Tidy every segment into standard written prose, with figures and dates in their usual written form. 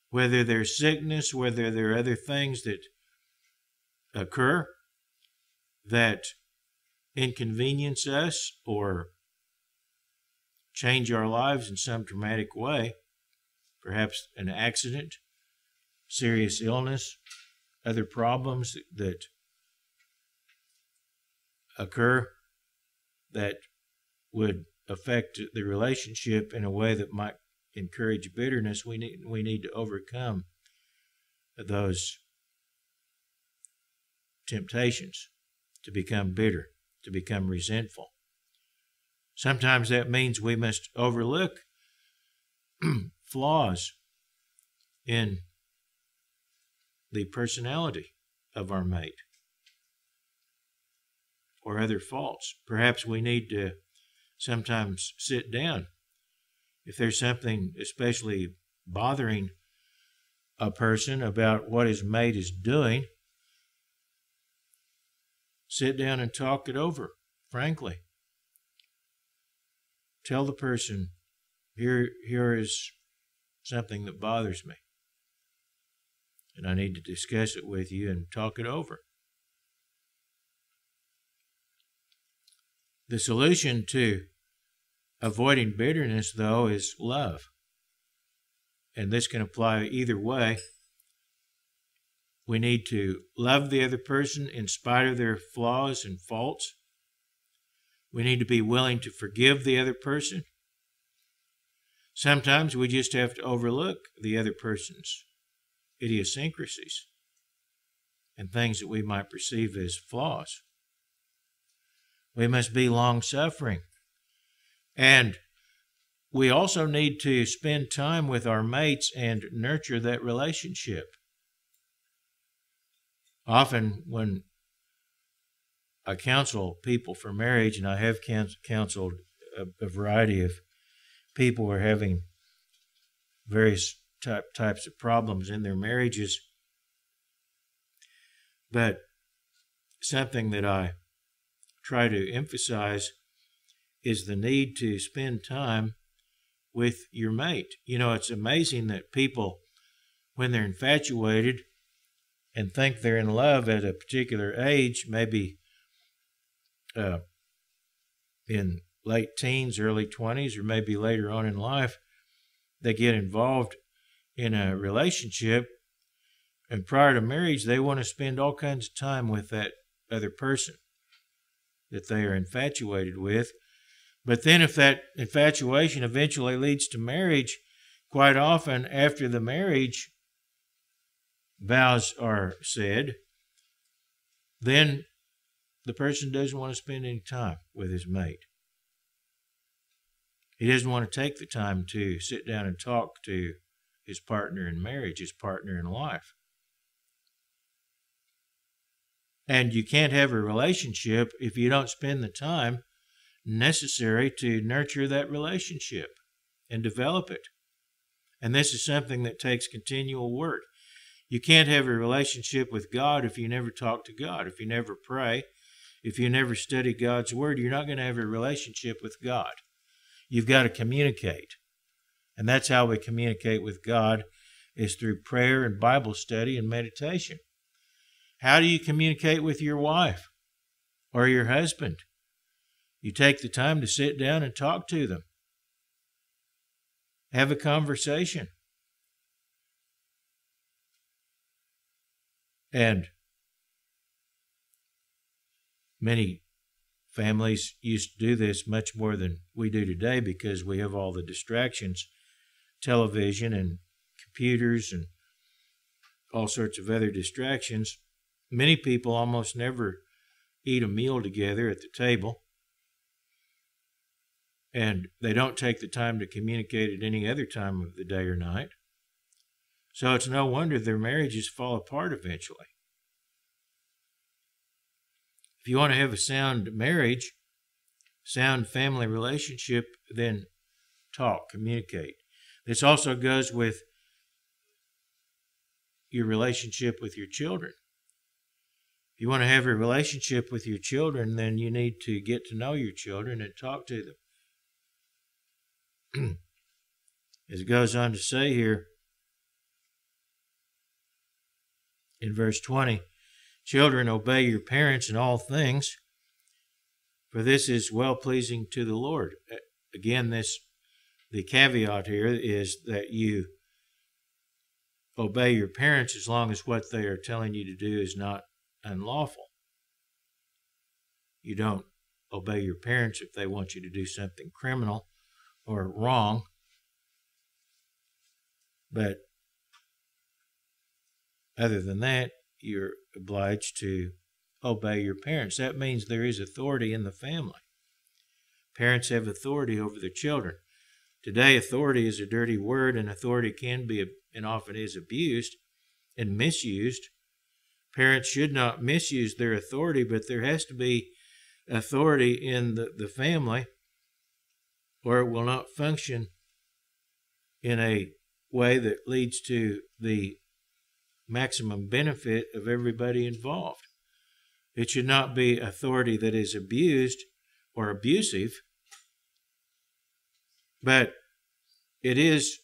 whether there's sickness, whether there are other things that occur that inconvenience us or change our lives in some dramatic way, perhaps an accident, serious illness, other problems that occur that would affect the relationship in a way that might encourage bitterness. We need to overcome those temptations to become bitter, to become resentful. Sometimes that means we must overlook flaws in the personality of our mate or other faults. Perhaps we need to sometimes sit down. If there's something especially bothering a person about what his mate is doing, sit down and talk it over, frankly. Tell the person, here is something that bothers me, and I need to discuss it with you and talk it over. The solution to avoiding bitterness, though, is love. And this can apply either way. We need to love the other person in spite of their flaws and faults. We need to be willing to forgive the other person. Sometimes we just have to overlook the other person's idiosyncrasies and things that we might perceive as flaws. We must be long-suffering. And we also need to spend time with our mates and nurture that relationship. Often when I counsel people for marriage, and I have counseled a variety of people who are having various types of problems in their marriages, but something that I try to emphasize is the need to spend time with your mate. You know, it's amazing that people, when they're infatuated and think they're in love at a particular age, maybe in late teens, early 20s, or maybe later on in life, they get involved in a relationship, and prior to marriage, they want to spend all kinds of time with that other person that they are infatuated with. But then if that infatuation eventually leads to marriage, quite often after the marriage vows are said, then the person doesn't want to spend any time with his mate. He doesn't want to take the time to sit down and talk to his partner in marriage, his partner in life. And you can't have a relationship if you don't spend the time necessary to nurture that relationship and develop it. And this is something that takes continual work. You can't have a relationship with God if you never talk to God, if you never pray, if you never study God's Word. You're not going to have a relationship with God. You've got to communicate. And that's how we communicate with God, is through prayer and Bible study and meditation. How do you communicate with your wife or your husband? You take the time to sit down and talk to them. Have a conversation. And many families used to do this much more than we do today because we have all the distractions, television and computers and all sorts of other distractions. Many people almost never eat a meal together at the table, and they don't take the time to communicate at any other time of the day or night. So it's no wonder their marriages fall apart eventually. If you want to have a sound marriage, sound family relationship, then talk, communicate. This also goes with your relationship with your children. If you want to have a relationship with your children, then you need to get to know your children and talk to them. As it goes on to say here, In verse 20, children, obey your parents in all things, for this is well-pleasing to the Lord. Again, the caveat here is that you obey your parents as long as what they are telling you to do is not unlawful. You don't obey your parents if they want you to do something criminal or wrong, but other than that, you're obliged to obey your parents. That means there is authority in the family. Parents have authority over their children. Today, authority is a dirty word, and authority can be and often is abused and misused. Parents should not misuse their authority, but there has to be authority in the family, or it will not function in a way that leads to the maximum benefit of everybody involved. It should not be authority that is abused or abusive, but it is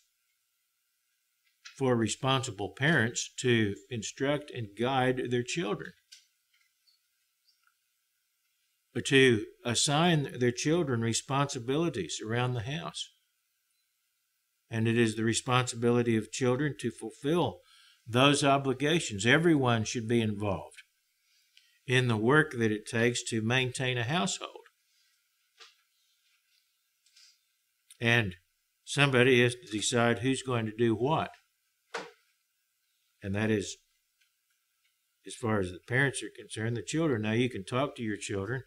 for responsible parents to instruct and guide their children, or to assign their children responsibilities around the house. And it is the responsibility of children to fulfill those obligations. Everyone should be involved in the work that it takes to maintain a household. And somebody has to decide who's going to do what. And that is, as far as the parents are concerned, the children. Now, you can talk to your children,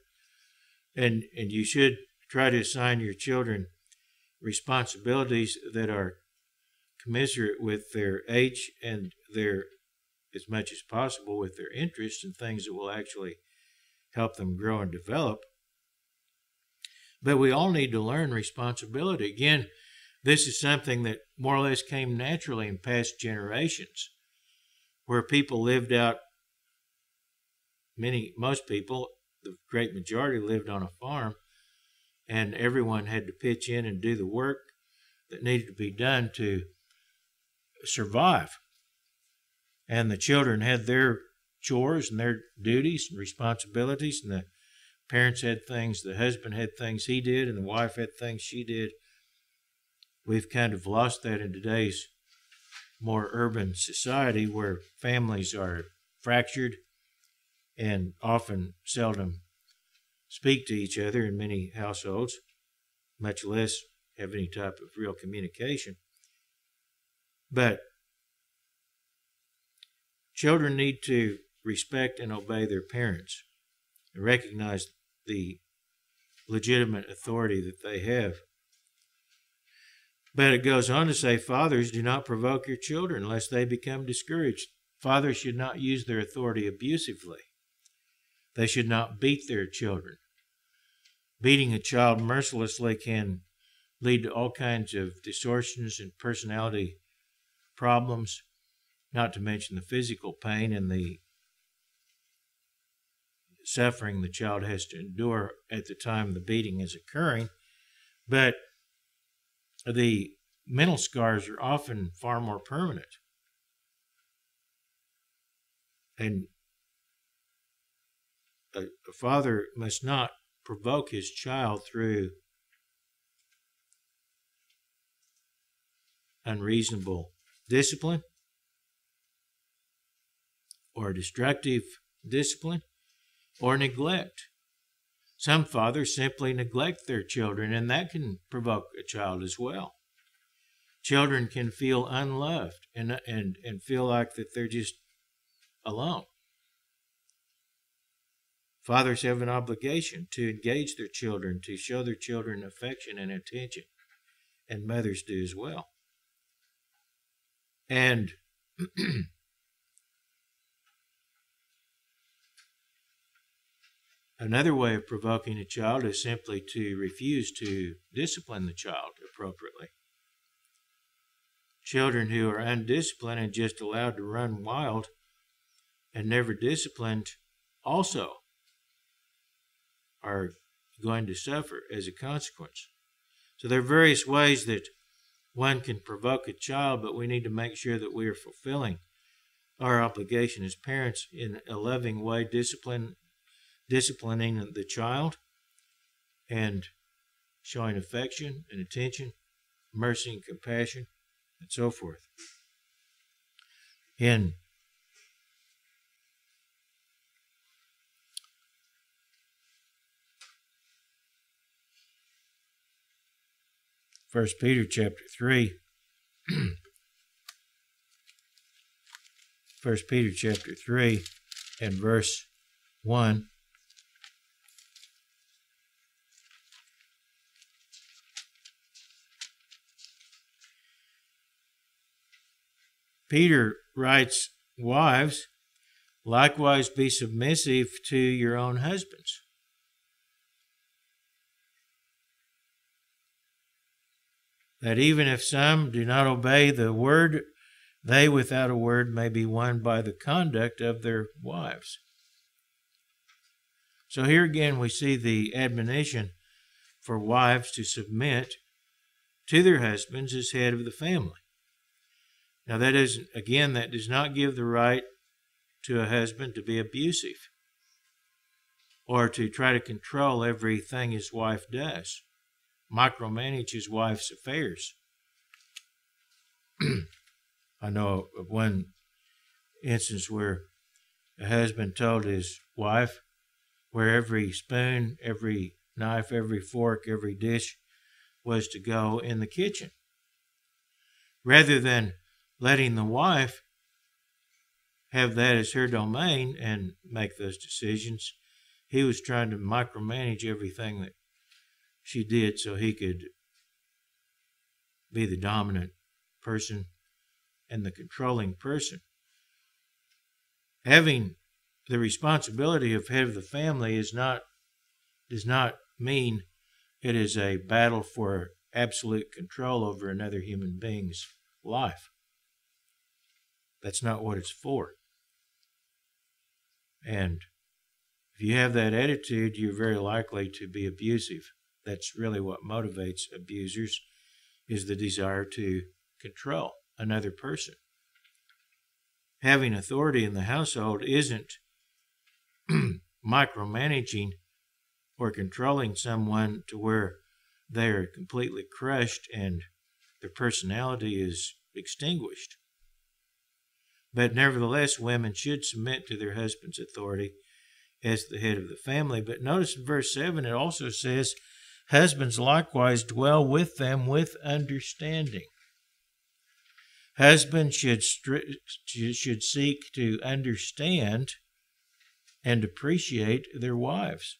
and you should try to assign your children responsibilities that are commensurate with their age and their, as much as possible, with their interests and things that will actually help them grow and develop. But we all need to learn responsibility. Again, this is something that more or less came naturally in past generations, where people lived out, most people, the great majority, lived on a farm, and everyone had to pitch in and do the work that needed to be done to survive. And the children had their chores and their duties and responsibilities, and the parents had things, the husband had things he did, and the wife had things she did. We've kind of lost that in today's more urban society, where families are fractured and often seldom speak to each other in many households, much less have any type of real communication. But children need to respect and obey their parents and recognize the legitimate authority that they have. But it goes on to say, fathers, do not provoke your children lest they become discouraged. Fathers should not use their authority abusively. They should not beat their children. Beating a child mercilessly can lead to all kinds of distortions and personality problems, not to mention the physical pain and the suffering the child has to endure at the time the beating is occurring. But the mental scars are often far more permanent. And a father must not provoke his child through unreasonable discipline or destructive discipline or neglect. Some fathers simply neglect their children, and that can provoke a child as well. Children can feel unloved and feel like that they're just alone. Fathers have an obligation to engage their children, to show their children affection and attention, and mothers do as well. And another way of provoking a child is simply to refuse to discipline the child appropriately. Children who are undisciplined and just allowed to run wild and never disciplined also are going to suffer as a consequence. So there are various ways that one can provoke a child, but we need to make sure that we are fulfilling our obligation as parents in a loving way, disciplining the child and showing affection and attention, mercy and compassion, and so forth. In First Peter chapter 3, 1 Peter chapter 3 and verse 1, Peter writes, "Wives, likewise be submissive to your own husbands." That even if some do not obey the word, they without a word may be won by the conduct of their wives. So here again we see the admonition for wives to submit to their husbands as head of the family. Now that does not give the right to a husband to be abusive or to try to control everything his wife does, micromanage his wife's affairs. I know of one instance where a husband told his wife where every spoon, every knife, every fork, every dish was to go in the kitchen. Rather than letting the wife have that as her domain and make those decisions, he was trying to micromanage everything that she did so he could be the dominant person and the controlling person. Having the responsibility of head of the family does not mean it is a battle for absolute control over another human being's life. That's not what it's for. And if you have that attitude, you're very likely to be abusive. That's really what motivates abusers, is the desire to control another person. Having authority in the household isn't micromanaging or controlling someone to where they are completely crushed and their personality is extinguished. But nevertheless, women should submit to their husband's authority as the head of the family. But notice in verse 7, it also says, "Husbands likewise dwell with them with understanding." Husbands should seek to understand and appreciate their wives,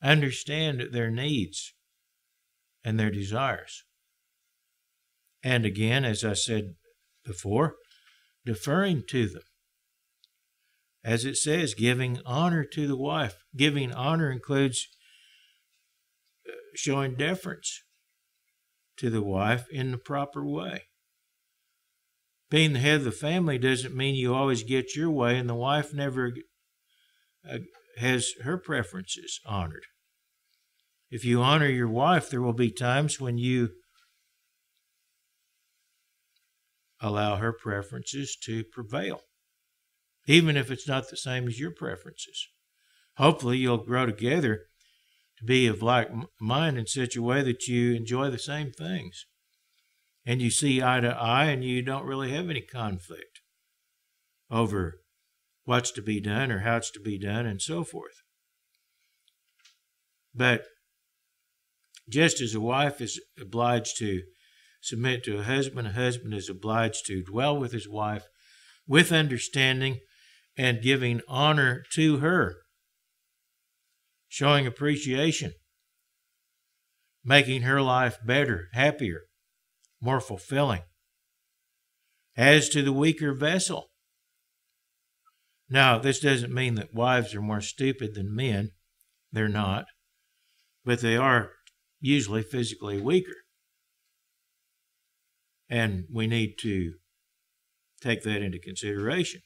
understand their needs and their desires. And again, as I said before, deferring to them. As it says, giving honor to the wife. Giving honor includes showing deference to the wife in the proper way. Being the head of the family doesn't mean you always get your way and the wife never has her preferences honored. If you honor your wife, there will be times when you allow her preferences to prevail, even if it's not the same as your preferences. Hopefully, you'll grow together to be of like mind in such a way that you enjoy the same things and you see eye to eye and you don't really have any conflict over what's to be done or how it's to be done and so forth. But just as a wife is obliged to submit to a husband is obliged to dwell with his wife with understanding and giving honor to her, showing appreciation, making her life better, happier, more fulfilling. As to the weaker vessel. Now, this doesn't mean that wives are more stupid than men. They're not. But they are usually physically weaker. And we need to take that into consideration.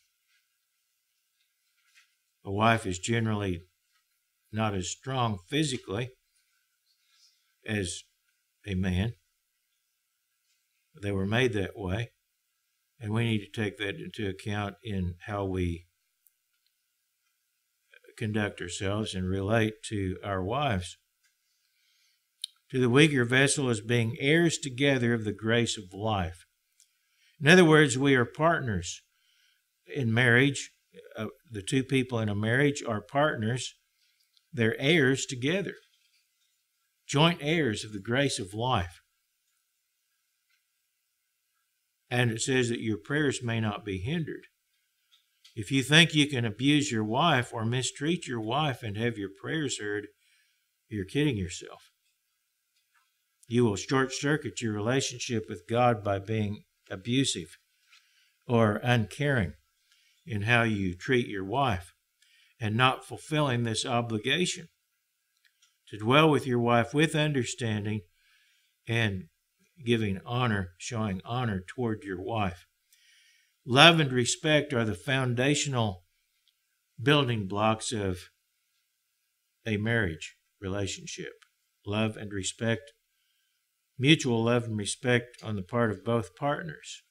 A wife is generally not as strong physically as a man. They were made that way. And we need to take that into account in how we conduct ourselves and relate to our wives. To the weaker vessel as being heirs together of the grace of life. In other words, we are partners in marriage. The two people in a marriage are partners. They're heirs together, joint heirs of the grace of life. And it says that your prayers may not be hindered. If you think you can abuse your wife or mistreat your wife and have your prayers heard, you're kidding yourself. You will short-circuit your relationship with God by being abusive or uncaring in how you treat your wife and not fulfilling this obligation to dwell with your wife with understanding and giving honor, showing honor toward your wife. Love and respect are the foundational building blocks of a marriage relationship. Love and respect, mutual love and respect on the part of both partners.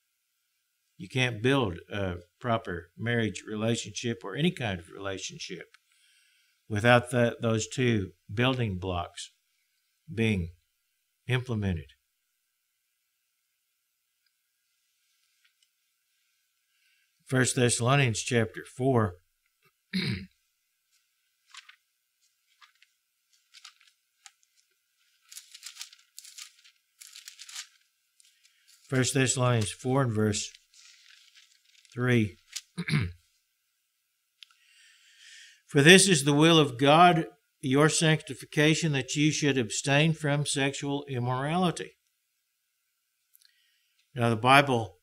You can't build a proper marriage relationship or any kind of relationship without those two building blocks being implemented. 1 Thessalonians chapter 4. 1 Thessalonians 4 and verse 3. For this is the will of God, your sanctification, that you should abstain from sexual immorality. Now, the Bible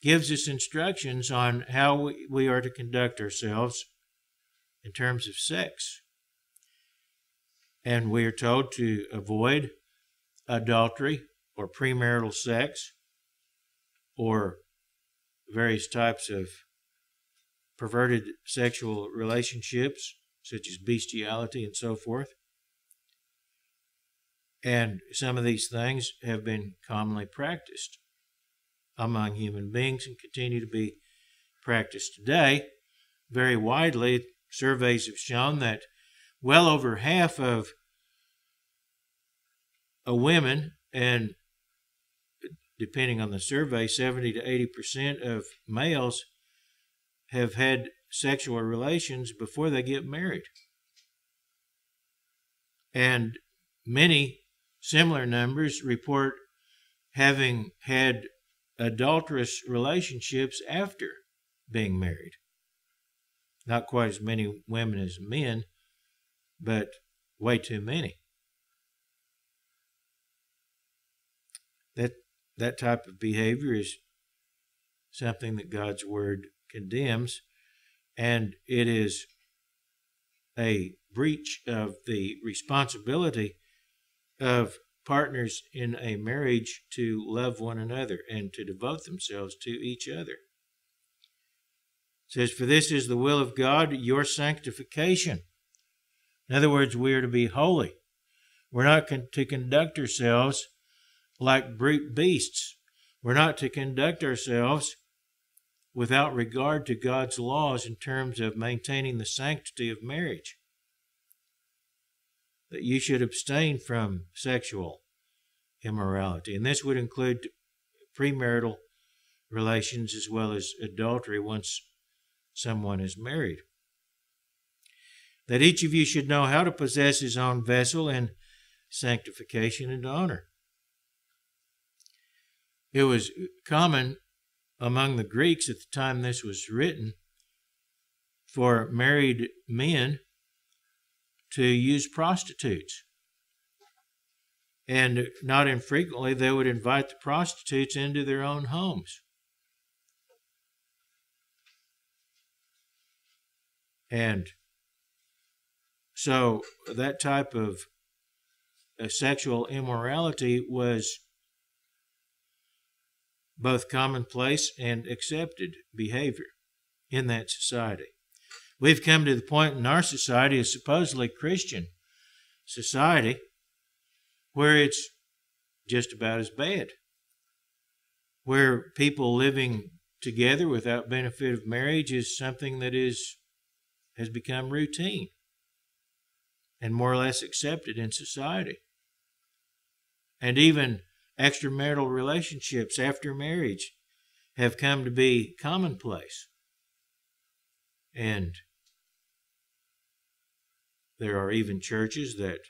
gives us instructions on how we are to conduct ourselves in terms of sex. And we are told to avoid adultery or premarital sex or various types of perverted sexual relationships, such as bestiality and so forth. And some of these things have been commonly practiced among human beings and continue to be practiced today very widely. Surveys have shown that well over half of women, and depending on the survey, 70 to 80% of males have had sexual relations before they get married. And many similar numbers report having had adulterous relationships after being married. Not quite as many women as men, but way too many. That type of behavior is something that God's Word condemns, and it is a breach of the responsibility of partners in a marriage to love one another and to devote themselves to each other. It says, for this is the will of God, your sanctification. In other words, we are to be holy. We're not to conduct ourselves like brute beasts. We're not to conduct ourselves without regard to God's laws in terms of maintaining the sanctity of marriage. That you should abstain from sexual immorality. And this would include premarital relations as well as adultery once someone is married. That each of you should know how to possess his own vessel in sanctification and honor. It was common among the Greeks at the time this was written for married men to use prostitutes. And not infrequently, they would invite the prostitutes into their own homes. And so that type of sexual immorality was both commonplace and accepted behavior in that society. We've come to the point in our society, a supposedly Christian society, where it's just about as bad, where people living together without benefit of marriage is something that has become routine and more or less accepted in society. And even extramarital relationships after marriage have come to be commonplace. And there are even churches that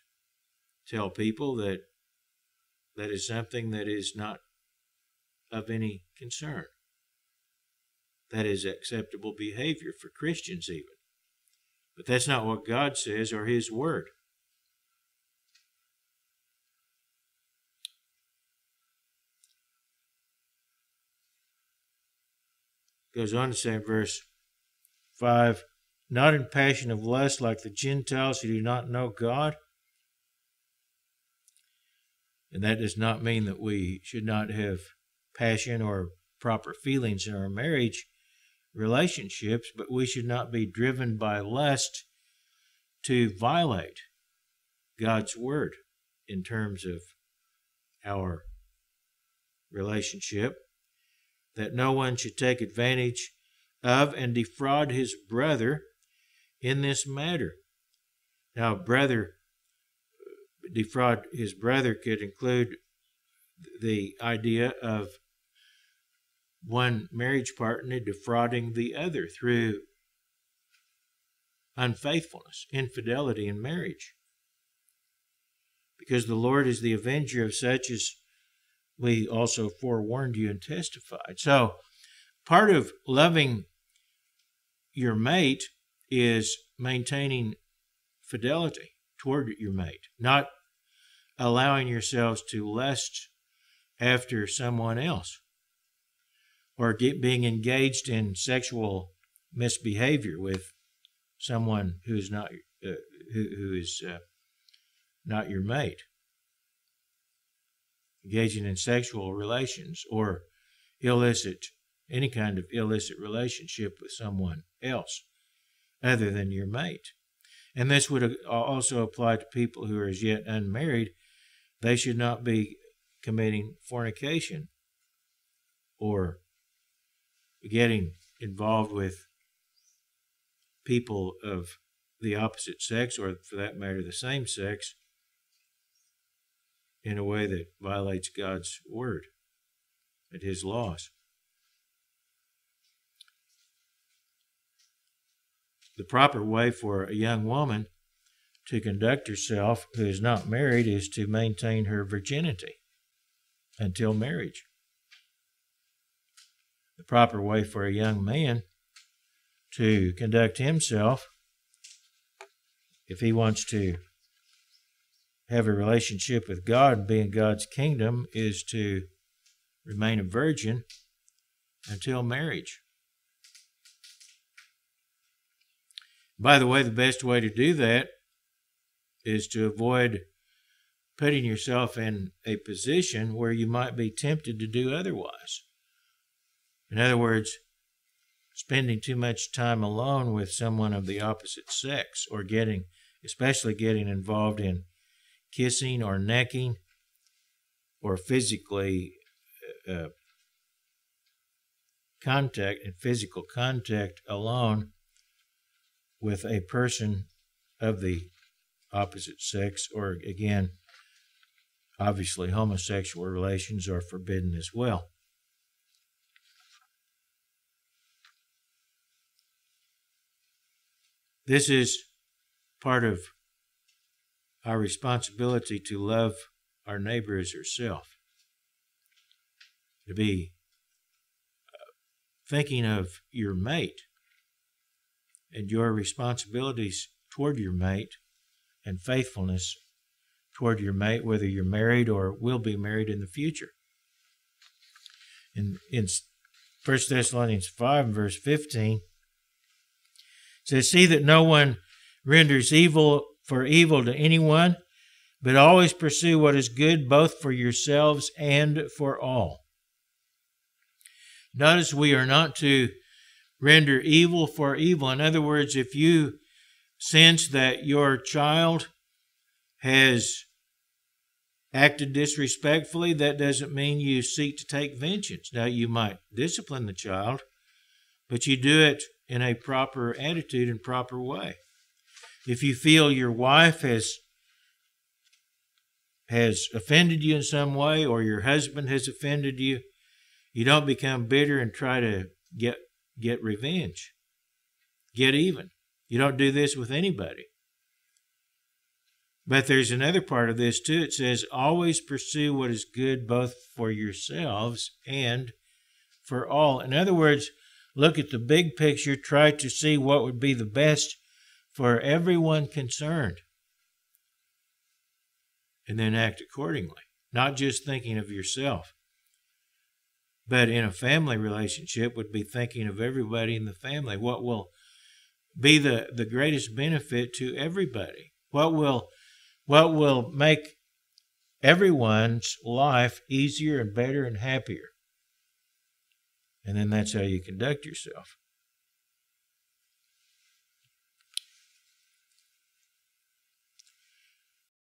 tell people that that is something that is not of any concern. That is acceptable behavior for Christians even. But that's not what God says or His Word. Goes on to say in verse 5, not in passion of lust like the Gentiles who do not know God. And that does not mean that we should not have passion or proper feelings in our marriage relationships, but we should not be driven by lust to violate God's Word in terms of our relationship, that no one should take advantage of and defraud his brother in this matter. Now, defraud his brother could include the idea of one marriage partner defrauding the other through unfaithfulness, infidelity in marriage. Because the Lord is the avenger of such, as we also forewarned you and testified. So, part of loving your mate is maintaining fidelity toward your mate, not allowing yourselves to lust after someone else, or being engaged in sexual misbehavior with someone who is not not your mate, engaging in sexual relations or any kind of illicit relationship with someone else other than your mate. And this would also apply to people who are as yet unmarried. They should not be committing fornication or getting involved with people of the opposite sex, or for that matter, the same sex, in a way that violates God's Word and His laws. The proper way for a young woman to conduct herself who is not married is to maintain her virginity until marriage. The proper way for a young man to conduct himself, if he wants to have a relationship with God and be in God's kingdom, is to remain a virgin until marriage. By the way, the best way to do that is to avoid putting yourself in a position where you might be tempted to do otherwise. In other words, spending too much time alone with someone of the opposite sex, or especially getting involved in kissing or necking or physically physical contact alone with a person of the opposite sex, or again, obviously homosexual relations are forbidden as well. This is part of our responsibility to love our neighbor as herself, to be thinking of your mate and your responsibilities toward your mate and faithfulness toward your mate, whether you're married or will be married in the future. In 1 Thessalonians 5, verse 15, it says, "See that no one renders evil for evil to anyone, but always pursue what is good both for yourselves and for all." Notice we are not to render evil for evil. In other words, if you sense that your child has acted disrespectfully, that doesn't mean you seek to take vengeance. Now, you might discipline the child, but you do it in a proper attitude and proper way. If you feel your wife has offended you in some way, or your husband has offended you, you don't become bitter and try to get revenge, get even. You don't do this with anybody. But there's another part of this too. It says, always pursue what is good both for yourselves and for all. In other words, look at the big picture, try to see what would be the best for everyone concerned, and then act accordingly. Not just thinking of yourself, but in a family relationship would be thinking of everybody in the family. What will be the greatest benefit to everybody? What will make everyone's life easier and better and happier? And then that's how you conduct yourself.